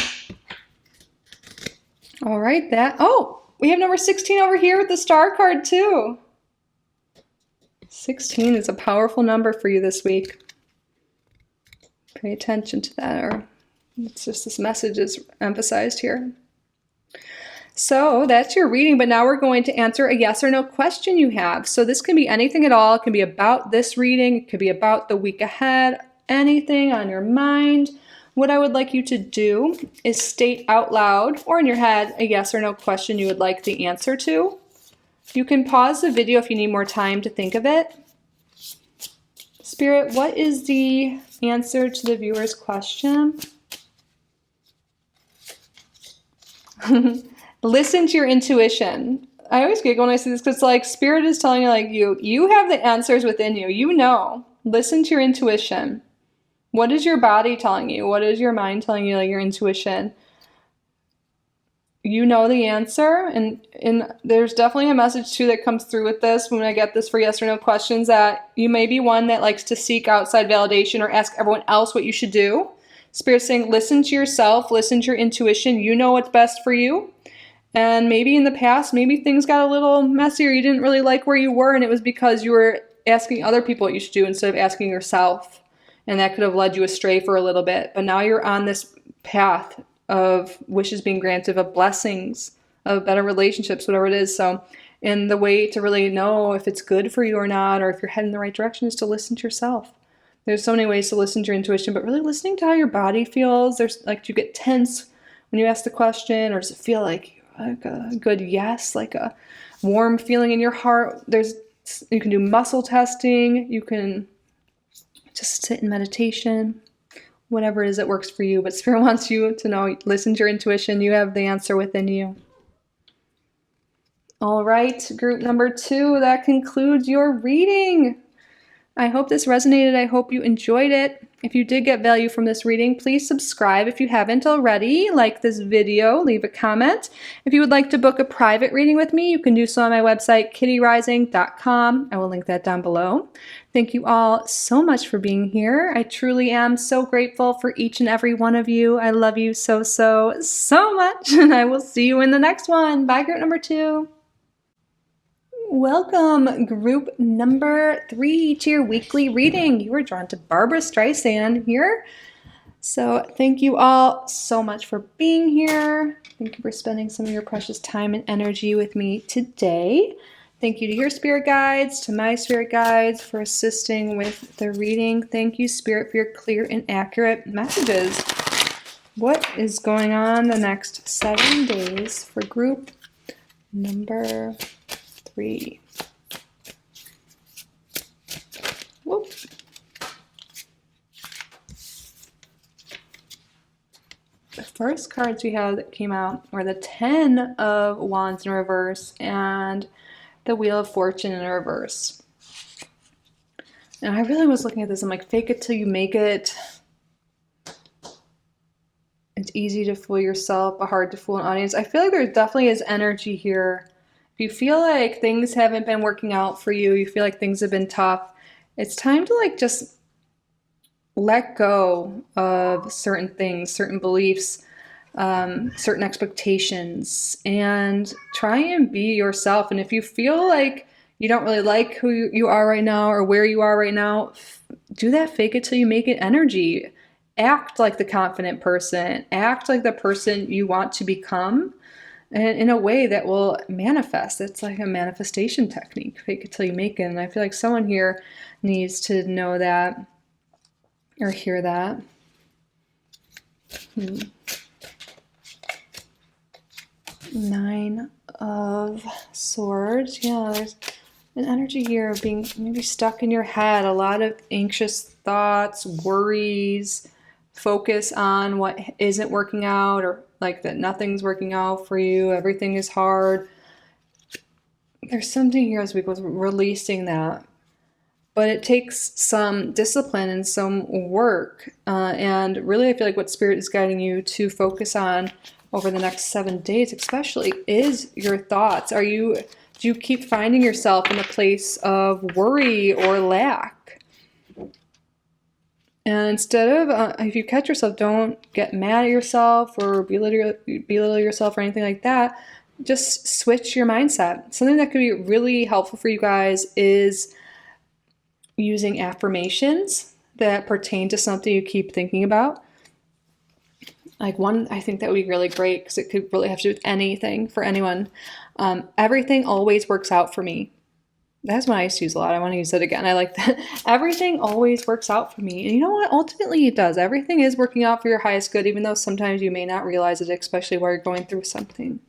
All right, we have number 16 over here with the star card too. 16 is a powerful number for you this week. Pay attention to that, or it's just this message is emphasized here. So that's your reading, but now we're going to answer a yes or no question you have. So this can be anything at all. It can be about this reading. It could be about the week ahead, anything on your mind. What I would like you to do is state out loud or in your head a yes or no question you would like the answer to. You can pause the video if you need more time to think of it. Spirit, what is the answer to the viewer's question? Listen to your intuition. I always giggle when I see this because it's like Spirit is telling you, like, you have the answers within you. You know. Listen to your intuition. What is your body telling you? What is your mind telling you, like your intuition? You know the answer, and there's definitely a message too that comes through with this when I get this for yes or no questions, that you may be one that likes to seek outside validation or ask everyone else what you should do. Spirit's saying, listen to yourself, listen to your intuition. You know what's best for you. And maybe in the past, maybe things got a little messy, or you didn't really like where you were, and it was because you were asking other people what you should do instead of asking yourself. And that could have led you astray for a little bit. But now you're on this path of wishes being granted, of blessings, of better relationships, whatever it is. So, and the way to really know if it's good for you or not, or if you're heading in the right direction, is to listen to yourself. There's so many ways to listen to your intuition, but really listening to how your body feels. There's like, do you get tense when you ask the question, or does it feel like a good yes, like a warm feeling in your heart? You can do muscle testing. You can just sit in meditation. Whatever it is that works for you, but Spirit wants you to know, listen to your intuition. You have the answer within you. All right, group number 2, that concludes your reading. I hope this resonated. I hope you enjoyed it. If you did get value from this reading, please subscribe if you haven't already. Like this video, leave a comment. If you would like to book a private reading with me, you can do so on my website, kittyoutsidethebox.com. I will link that down below. Thank you all so much for being here. I truly am so grateful for each and every one of you. I love you so, so, so much, and I will see you in the next one. Bye, group number 2. Welcome, group number 3, to your weekly reading. You were drawn to Barbara Streisand here. So thank you all so much for being here. Thank you for spending some of your precious time and energy with me today. Thank you to your spirit guides, to my spirit guides for assisting with the reading. Thank you, Spirit, for your clear and accurate messages. What is going on the next 7 days for group number 3? Whoop. The first cards we had that came out were the 10 of Wands in reverse and the Wheel of Fortune in reverse. And I really was looking at this. I'm like, fake it till you make it. It's easy to fool yourself, but hard to fool an audience. I feel like there definitely is energy here. If you feel like things haven't been working out for you, you feel like things have been tough, it's time to like just let go of certain things, certain beliefs, certain expectations, and try and be yourself. And if you feel like you don't really like who you are right now or where you are right now, do that fake it till you make it energy. Act like the confident person. Act like the person you want to become, and in a way that will manifest. It's like a manifestation technique. Fake it till you make it. And I feel like someone here needs to know that or hear that. 9 of Swords. Yeah, there's an energy here of being maybe stuck in your head. A lot of anxious thoughts, worries, focus on what isn't working out, or like that nothing's working out for you. Everything is hard. There's something here this week with releasing that. but it takes some discipline and some work. And really, I feel like what Spirit is guiding you to focus on over the next 7 days, especially, is your thoughts. Do you keep finding yourself in a place of worry or lack? And instead of, if you catch yourself, don't get mad at yourself or belittle yourself or anything like that. Just switch your mindset. Something that could be really helpful for you guys is using affirmations that pertain to something you keep thinking about. Like one, I think that would be really great because it could really have to do with anything for anyone. Everything always works out for me. That's one I used to use a lot. I want to use it again. I like that. Everything always works out for me. And you know what? Ultimately, it does. Everything is working out for your highest good, even though sometimes you may not realize it, especially while you're going through something.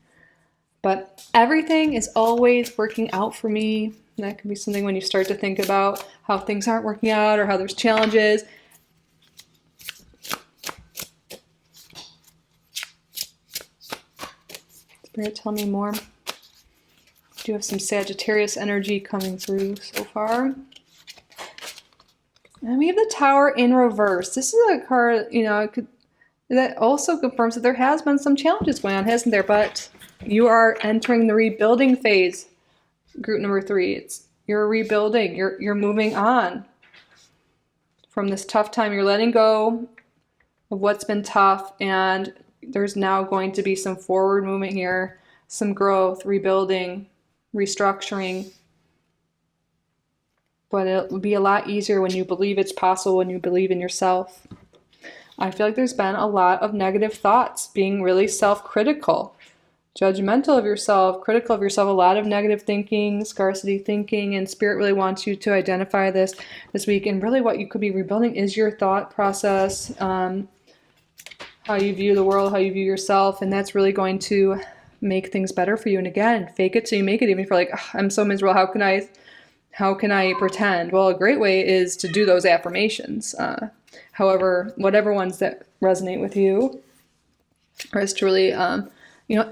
But everything is always working out for me. And that can be something when you start to think about how things aren't working out or how there's challenges. Spirit, tell me more. I do have some Sagittarius energy coming through so far. And we have the Tower in reverse. This is a card, that also confirms that there has been some challenges going on, hasn't there? But you are entering the rebuilding phase. Group number 3. You're rebuilding. You're moving on from this tough time. You're letting go of what's been tough, and there's now going to be some forward movement here, some growth, rebuilding, restructuring. But it will be a lot easier when you believe it's possible, when you believe in yourself. I feel like there's been a lot of negative thoughts, being really self-critical, judgmental of yourself, critical of yourself, a lot of negative thinking, scarcity thinking, and Spirit really wants you to identify this week. And really what you could be rebuilding is your thought process, how you view the world, how you view yourself, and that's really going to make things better for you. And again, fake it till you make it. Even if you're like, I'm so miserable, how can I pretend? Well, a great way is to do those affirmations. However, whatever ones that resonate with you, or is to really,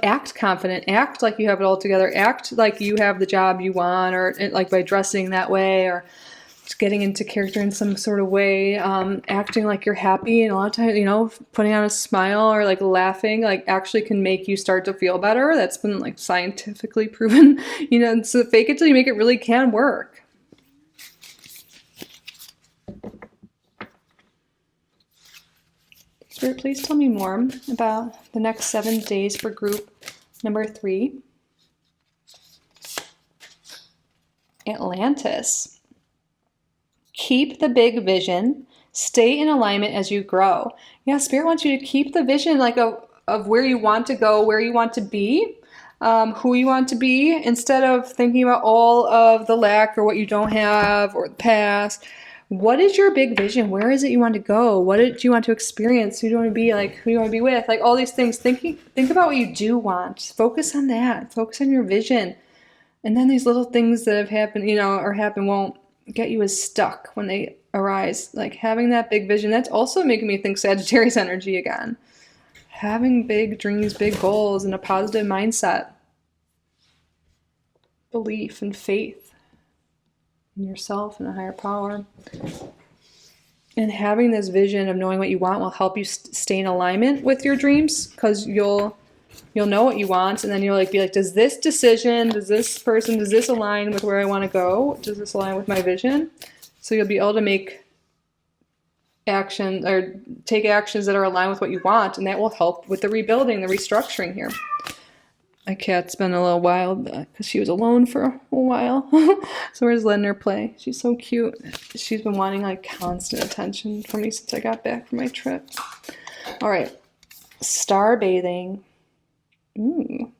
act confident, act like you have it all together, act like you have the job you want, or like by dressing that way, or just getting into character in some sort of way, acting like you're happy. And a lot of times, putting on a smile or like laughing, like actually can make you start to feel better. That's been like scientifically proven, so fake it till you make it really can work. Spirit, please tell me more about the next 7 days for group number 3. Atlantis. Keep the big vision. Stay in alignment as you grow. Yeah, Spirit wants you to keep the vision of where you want to go, where you want to be, who you want to be, instead of thinking about all of the lack or what you don't have or the past. What is your big vision? Where is it you want to go? What do you want to experience? Who do you want to be? Like, who do you want to be with? Like all these things. Think about what you do want. Focus on that. Focus on your vision. And then these little things that have happened, or happen won't get you as stuck when they arise. Like having that big vision. That's also making me think Sagittarius energy again. Having big dreams, big goals, and a positive mindset. Belief and faith in yourself and a higher power. And having this vision of knowing what you want will help you stay in alignment with your dreams, because you'll know what you want, and then you'll be like, does this decision, does this person, does this align with where I want to go? Does this align with my vision? So you'll be able to make action or take actions that are aligned with what you want, and that will help with the rebuilding, the restructuring here. My cat's been a little wild because she was alone for a while. So we're just letting her play. She's so cute. She's been wanting like constant attention from me since I got back from my trip. All right. Star bathing. Ooh.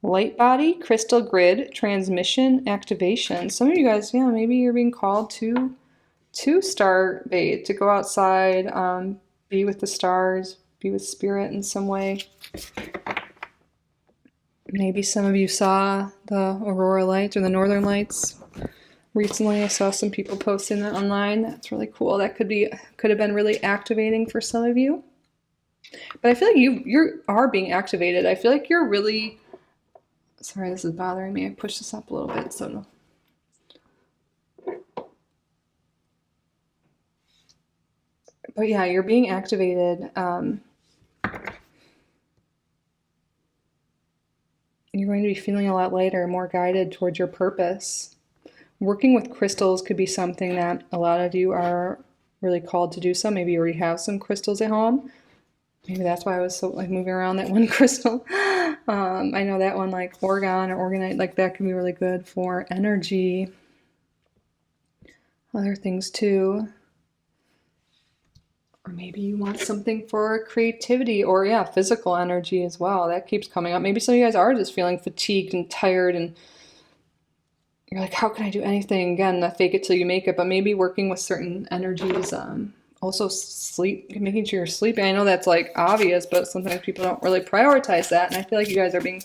Light body, crystal grid, transmission, activation. Some of you guys, maybe you're being called to star bathe, to go outside, be with the stars, be with Spirit in some way. Maybe some of you saw the aurora lights or the northern lights recently. I saw some people posting that online. That's really cool. That could have been really activating for some of you. But I feel like you are being activated. I feel like you're really... Sorry, this is bothering me. I pushed this up a little bit, so But yeah, you're being activated. You're going to be feeling a lot lighter, more guided towards your purpose. Working with crystals could be something that a lot of you are really called to do. So maybe you already have some crystals at home. Maybe that's why I was so like moving around that one crystal. I know that one, like organ or organite, like that can be really good for energy. Other things too. Or maybe you want something for creativity or yeah, physical energy as well. That keeps coming up. Maybe some of you guys are just feeling fatigued and tired and you're like, how can I do anything? Again, fake it till you make it, but maybe working with certain energies. Also sleep, making sure you're sleeping. I know that's like obvious, but sometimes people don't really prioritize that. And I feel like you guys are being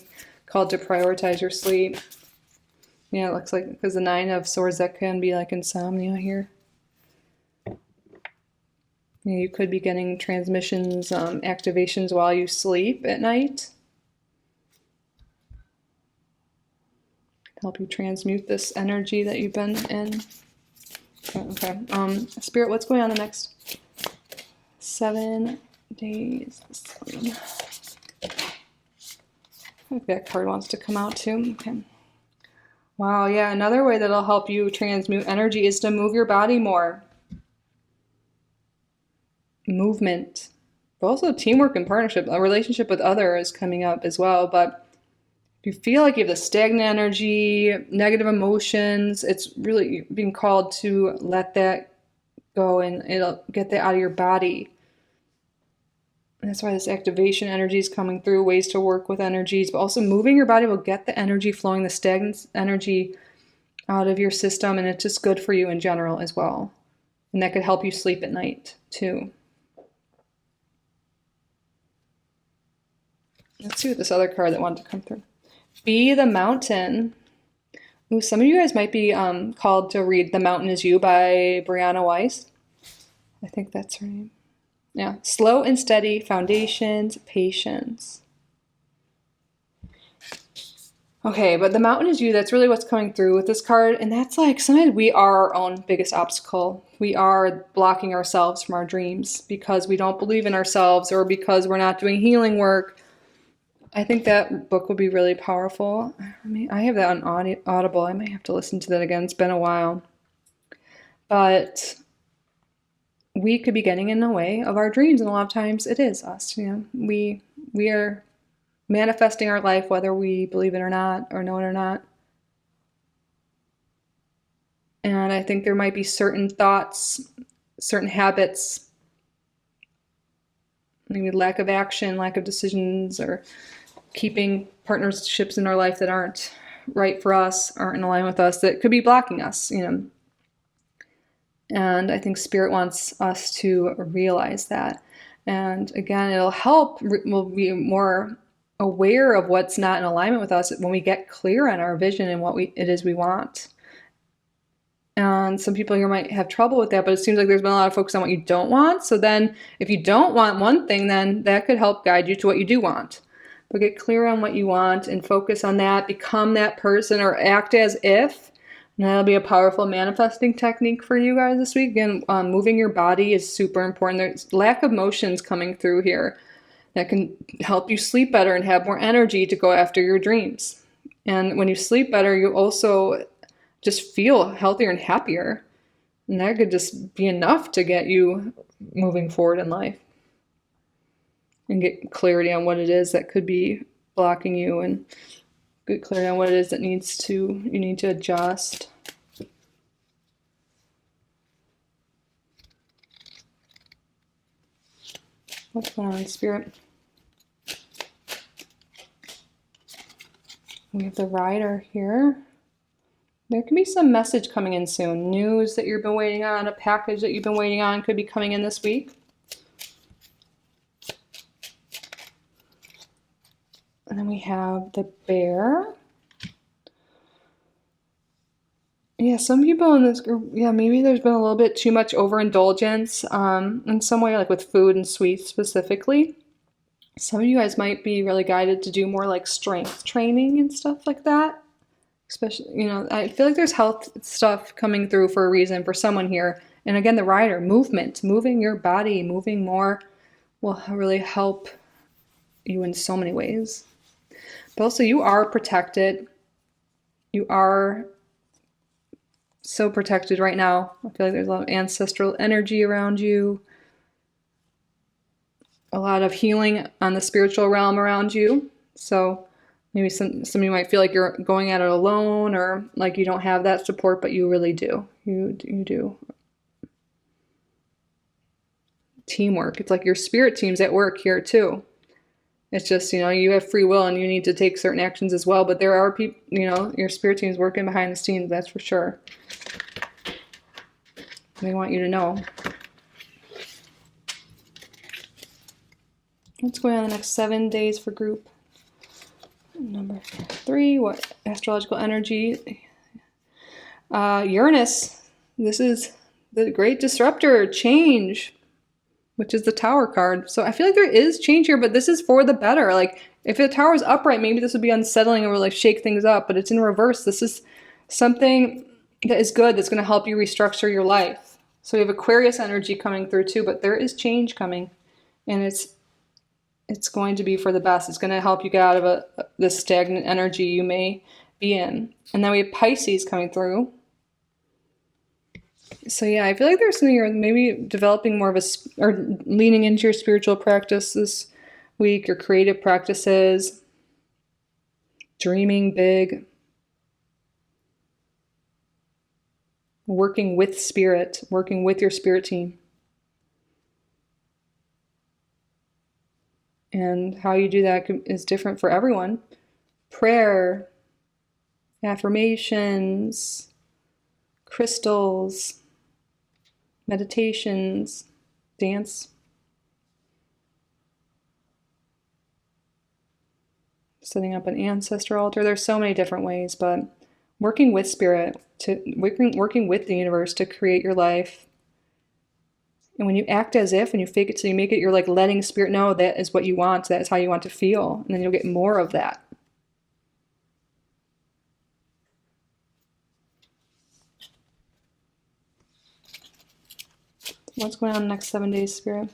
called to prioritize your sleep. Yeah, it looks like, because the 9 of Swords, that can be like insomnia here. You could be getting transmissions, activations while you sleep at night. Help you transmute this energy that you've been in. Okay. Spirit, what's going on the next 7 days? I think that card wants to come out too. Okay. Wow, yeah, another way that'll help you transmute energy is to move your body more. Movement. But also teamwork and partnership. A relationship with others coming up as well. But if you feel like you have the stagnant energy, negative emotions, it's really being called to let that go and it'll get that out of your body. And that's why this activation energy is coming through, ways to work with energies, but also moving your body will get the energy flowing, the stagnant energy out of your system, and it's just good for you in general as well. And that could help you sleep at night too. Let's see what this other card that wanted to come through. Be the Mountain. Ooh, some of you guys might be called to read The Mountain Is You by Brianna Weiss. I think that's her name. Yeah. Slow and steady, foundations, patience. Okay, but the mountain is you. That's really what's coming through with this card. And that's like, sometimes we are our own biggest obstacle. We are blocking ourselves from our dreams because we don't believe in ourselves or because we're not doing healing work. I think that book would be really powerful. I have that on Audible. I might have to listen to that again. It's been a while. But we could be getting in the way of our dreams, and a lot of times it is us. You know, we are manifesting our life whether we believe it or not, or know it or not. And I think there might be certain thoughts, certain habits, maybe lack of action, lack of decisions, or keeping partnerships in our life that aren't right for us, aren't in alignment with us, that could be blocking us, you know. And I think Spirit wants us to realize that. And again, it'll help, we'll be more aware of what's not in alignment with us when we get clear on our vision and what it is we want. And some people here might have trouble with that, but it seems like there's been a lot of focus on what you don't want. So then if you don't want one thing, then that could help guide you to what you do want. But get clear on what you want and focus on that, become that person or act as if. And that'll be a powerful manifesting technique for you guys this week. Again, moving your body is super important. There's lack of motions coming through here that can help you sleep better and have more energy to go after your dreams. And when you sleep better, you also just feel healthier and happier. And that could just be enough to get you moving forward in life. And get clarity on what it is that could be blocking you, and get clarity on what it is that you need to adjust. What's going on in Spirit? We have the Rider here. There could be some message coming in soon. News that you've been waiting on, a package that you've been waiting on could be coming in this week. And then we have the Bear. Yeah, some people in this group, yeah, maybe there's been a little bit too much overindulgence in some way, like with food and sweets specifically. Some of you guys might be really guided to do more like strength training and stuff like that. Especially, you know, I feel like there's health stuff coming through for a reason for someone here. And again, the rider, movement, moving your body, moving more will really help you in so many ways. But also you are protected. You are so protected right now. I feel like there's a lot of ancestral energy around you. A lot of healing on the spiritual realm around you. So maybe some of you might feel like you're going at it alone or like you don't have that support, but you really do. You do. Teamwork. It's like your spirit team's at work here too. It's just, you have free will and you need to take certain actions as well. But there are people, your spirit team's working behind the scenes, that's for sure. They want you to know. What's going on the next 7 days for group number 3? What astrological energy? Uranus. This is the great disruptor, change, which is the Tower card. So I feel like there is change here, but this is for the better. Like if the Tower is upright, maybe this would be unsettling and would like shake things up, but it's in reverse. This is something that is good, that's going to help you restructure your life. So we have Aquarius energy coming through too, but there is change coming, and it's going to be for the best. It's going to help you get out of this stagnant energy you may be in. And then we have Pisces coming through. So yeah, I feel like there's something you're maybe developing more of or leaning into your spiritual practice this week, your creative practices, dreaming big, working with spirit, working with your spirit team. And how you do that is different for everyone. Prayer, affirmations, crystals, meditations, dance. Setting up an ancestor altar. There's so many different ways, but working with spirit, working with the universe to create your life. And when you act as if, and you fake it till you make it, you're like letting spirit know that is what you want. That is how you want to feel. And then you'll get more of that. What's going on in the next 7 days, Spirit?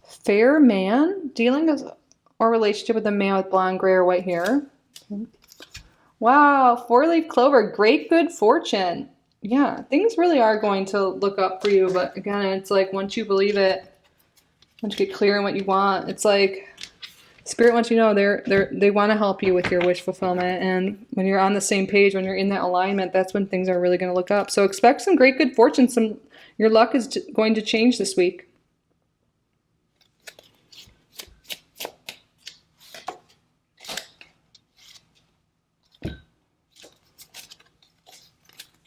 Fair man, dealing with or relationship with a man with blonde, gray, or white hair. Okay. Wow, 4-leaf clover, great good fortune. Yeah, things really are going to look up for you, but again, it's like once you believe it, once you get clear on what you want, it's like Spirit wants you to know they want to help you with your wish fulfillment, and when you're on the same page, when you're in that alignment, that's when things are really going to look up. So expect some great good fortune. Your luck is going to change this week.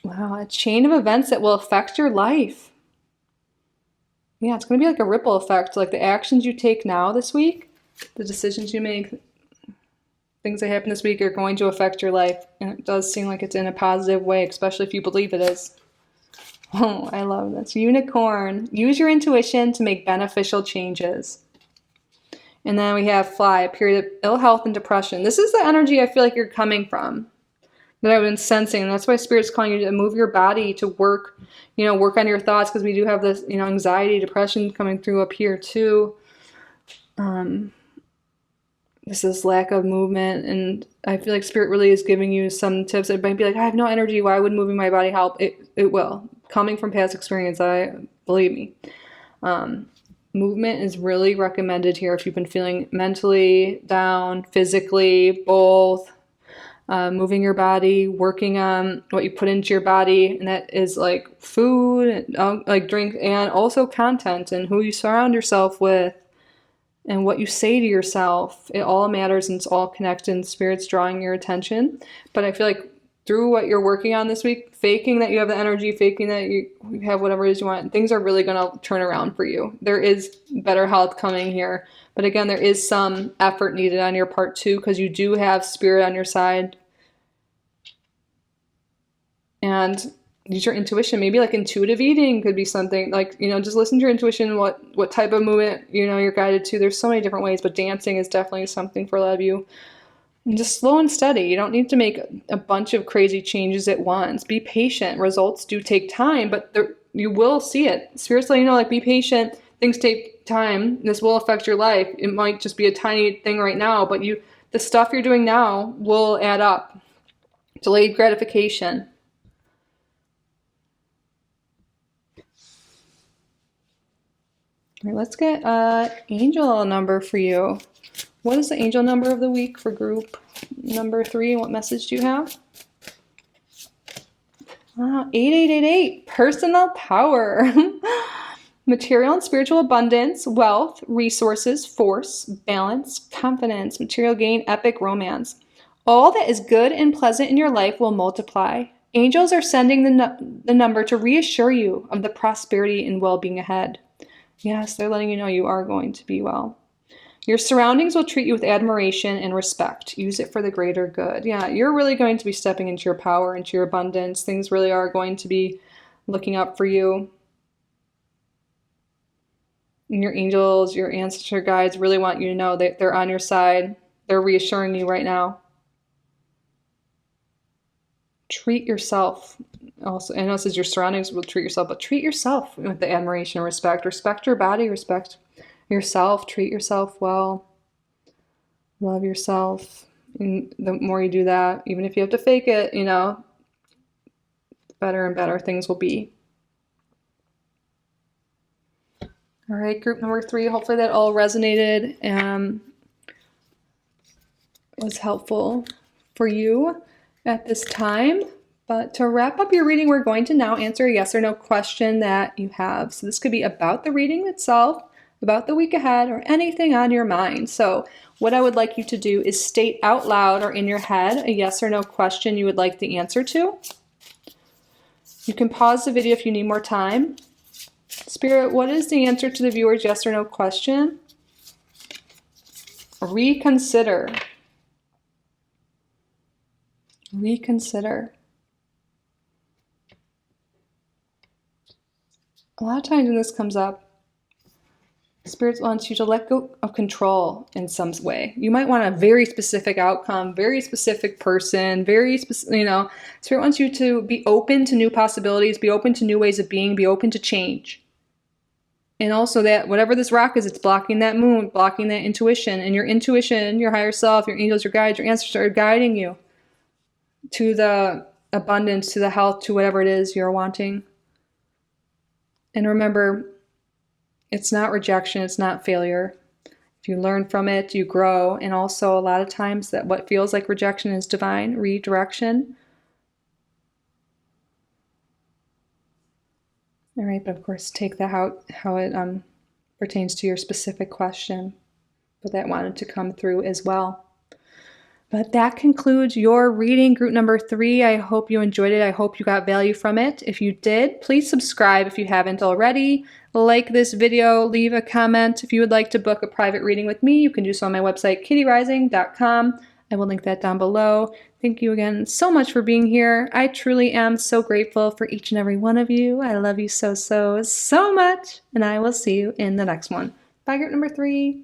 Wow, a chain of events that will affect your life. Yeah, it's going to be like a ripple effect. Like the actions you take now this week, the decisions you make, things that happen this week are going to affect your life. And it does seem like it's in a positive way, especially if you believe it is. Oh, I love this. Unicorn. Use your intuition to make beneficial changes. And then we have Fly, a period of ill health and depression. This is the energy I feel like you're coming from, that I've been sensing. And that's why Spirit's calling you to move your body, to work, work on your thoughts, because we do have this, anxiety, depression coming through up here too. This is lack of movement, and I feel like Spirit really is giving you some tips. It might be like, I have no energy. Why would moving my body help? It will. Coming from past experience, believe me. Movement is really recommended here if you've been feeling mentally down, physically, both. Moving your body, working on what you put into your body, and that is like food, like drink, and also content and who you surround yourself with and what you say to yourself. It all matters, and it's all connected, and Spirit's drawing your attention. But I feel like through what you're working on this week, faking that you have the energy, faking that you have whatever it is you want, things are really going to turn around for you. There is better health coming here. But again, there is some effort needed on your part too, because you do have Spirit on your side. And use your intuition. Maybe like intuitive eating could be something like, just listen to your intuition, what type of movement, you're guided to. There's so many different ways, but dancing is definitely something for a lot of you. And just slow and steady. You don't need to make a bunch of crazy changes at once. Be patient. Results do take time, but you will see it. Spirit's letting you know, like, be patient. Things take time. This will affect your life. It might just be a tiny thing right now, but the stuff you're doing now will add up. Delayed gratification. All right, let's get an angel number for you. What is the angel number of the week for group number 3? What message do you have? 8888, personal power. Material and spiritual abundance, wealth, resources, force, balance, confidence, material gain, epic romance. All that is good and pleasant in your life will multiply. Angels are sending the number to reassure you of the prosperity and well-being ahead. Yes, they're letting you know you are going to be well. Your surroundings will treat you with admiration and respect. Use it for the greater good. Yeah, you're really going to be stepping into your power, into your abundance. Things really are going to be looking up for you. And your angels, your ancestor guides really want you to know that they're on your side. They're reassuring you right now. Treat yourself. Also, I know it says your surroundings will treat yourself, but treat yourself with the admiration and respect. Respect your body, respect yourself, treat yourself well, love yourself. And the more you do that, even if you have to fake it, you know, better and better things will be. All right, group number 3, hopefully that all resonated and was helpful for you at this time. But to wrap up your reading, we're going to now answer a yes or no question that you have. So this could be about the reading itself, about the week ahead, or anything on your mind. So what I would like you to do is state out loud or in your head a yes or no question you would like the answer to. You can pause the video if you need more time. Spirit, what is the answer to the viewer's yes or no question? Reconsider. Reconsider. A lot of times when this comes up, Spirit wants you to let go of control in some way. You might want a very specific outcome, very specific person, very specific, you know. Spirit wants you to be open to new possibilities, be open to new ways of being, be open to change. And also that whatever this rock is, it's blocking that moon, blocking that intuition. And your intuition, your higher self, your angels, your guides, your ancestors are guiding you to the abundance, to the health, to whatever it is you're wanting. And remember, it's not rejection, it's not failure. If you learn from it, you grow. And also a lot of times that what feels like rejection is divine redirection. All right, but of course, take that how it pertains to your specific question. But that wanted to come through as well. But that concludes your reading, group number 3. I hope you enjoyed it. I hope you got value from it. If you did, please subscribe if you haven't already. Like this video, leave a comment. If you would like to book a private reading with me, you can do so on my website, kittyoutsidethebox.com. I will link that down below. Thank you again so much for being here. I truly am so grateful for each and every one of you. I love you so much, and I will see you in the next one. Bye, group number 3.